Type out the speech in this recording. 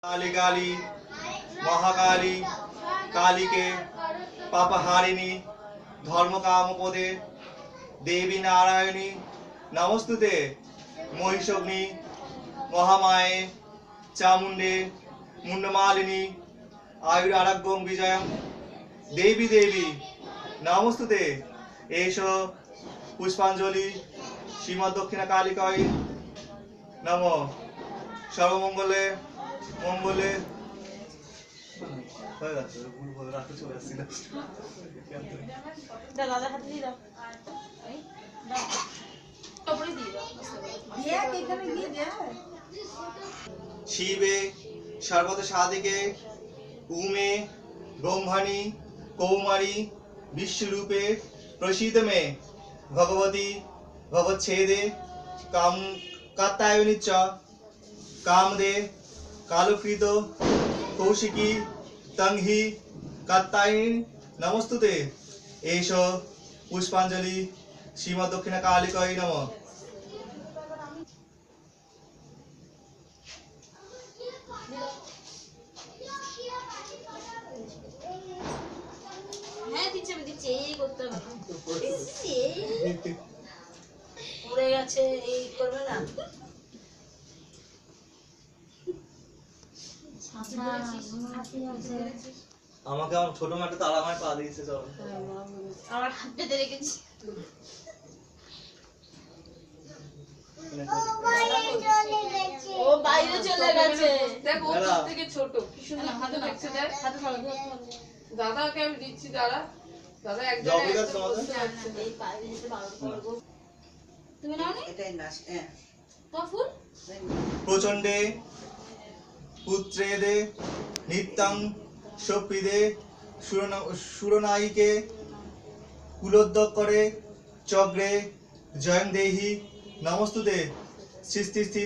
काली काली महाकाली कालिके पापहारिणी धर्मकामपदे देवी नारायणी नमस्तुते महिषग्नि महामाये चामुंडे मुंडमालिनी आयुरारोग्यं विजयं देवी देवी नमस्तुते एषो पुष्पांजलि श्रीमद्दक्षिणकालिकायै नमो सर्वमंगले मंगले शिवे सर्वत साधिके उमे ब्रह्मणि कौमारी विश्वरूपे प्रसीद मे भगवती भवच्छेदे काम कात्यायनी च कामदे कालकृत कौशिकी तंहि कात्यायनी नमस्तुते एष पुष्पांजलि श्रीमद्दक्षिणकालिकायै नमः। হ্যাঁ দিচ্ছে আমি দিচ্ছি এই করতে হবে পড়ে গেছে এই করবে না আমাকে আমার ছোট মাঠে তারা মায় পা দিয়েছে চল আমার হাত পেতে রেখেছি ও বাইরে চলে গেছে দেখ ও তোর থেকে ছোট কি সুন্দর হাতে লাগছে দেখ হাতে ধরো দাদাকে আমি দিচ্ছি দাঁড়া দাদা এক জবে গাছ জায়গায় তোমাদের এই পায়ে দিতে বারণ করবো তুমি নাও নি এটাই নাচ তোমার ফুল প্রচণ্ডে পুত্রেদে নিত্যং সপিদে সুরনায়িকে কুলোদ্যোগ করে চক্রে জয়ং দেহি নমস্তুতে সৃষ্টি